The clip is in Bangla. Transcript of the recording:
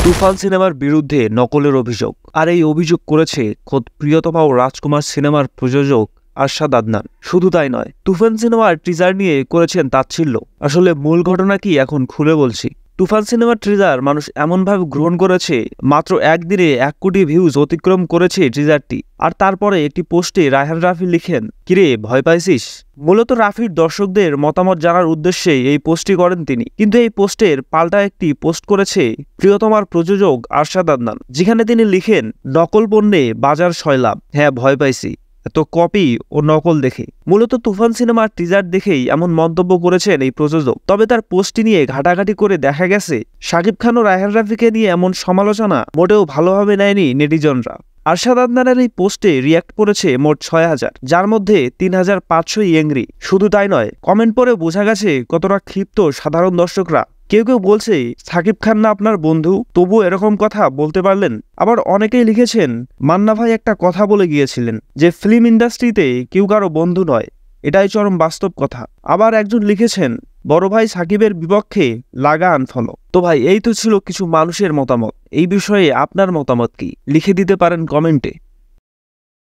তুফান সিনেমার বিরুদ্ধে নকলের অভিযোগ, আর এই অভিযোগ করেছে খোদ প্রিয়তমা ও রাজকুমার সিনেমার প্রযোজক আরশাদ আদনান। শুধু তাই নয়, তুফান সিনেমার টিজার নিয়ে করেছেন তাচ্ছিল্য। আসলে মূল ঘটনা কি এখন খুলে বলছি। তুফান সিনেমার ট্রিজার মানুষ এমনভাবে গ্রহণ করেছে, মাত্র একদিনে 1 কোটি ভিউজ অতিক্রম করেছে ট্রিজারটি। আর তারপরে একটি পোস্টে রায়হান রাফি লিখেন, কিরে ভয় পাইছিস? মূলত রাফির দর্শকদের মতামত জানার উদ্দেশ্যে এই পোস্টটি করেন তিনি। কিন্তু এই পোস্টের পাল্টা একটি পোস্ট করেছে প্রিয়তমার প্রযোজক আরশাদ আদনান, যেখানে তিনি লিখেন, নকল পণ্যে বাজার সয়লাভ, হ্যাঁ ভয় পাইছি এত কপি ও নকল দেখে। মূলত তুফান সিনেমার টিজার দেখেই এমন মন্তব্য করেছেন এই প্রযোজক। তবে তার পোস্টটি নিয়ে ঘাটাঘাটি করে দেখা গেছে, শাকিব খান ও রায়হান রাফিকে নিয়ে এমন সমালোচনা মোটেও ভালোভাবে নেয়নি নেটিজনরা। আরশাদ আদনানের এই পোস্টে রিয়াক্ট করেছে মোট ৬,০০০, যার মধ্যে ৩,৫০০ ইয়েংরি। শুধু তাই নয়, কমেন্ট পরে বোঝা গেছে কতটা ক্ষিপ্ত সাধারণ দর্শকরা। কেউ কেউ বলছে, সাকিব খান না আপনার বন্ধু, তবু এরকম কথা বলতে পারলেন? আবার অনেকেই লিখেছেন, মান্না ভাই একটা কথা বলে গিয়েছিলেন যে ফিল্ম ইন্ডাস্ট্রিতে কেউ কারো বন্ধু নয়, এটাই চরম বাস্তব কথা। আবার একজন লিখেছেন, বড় ভাই সাকিবের বিপক্ষে লাগা আনফলো। তো ভাই, এই তো ছিল কিছু মানুষের মতামত। এই বিষয়ে আপনার মতামত কি? লিখে দিতে পারেন কমেন্টে।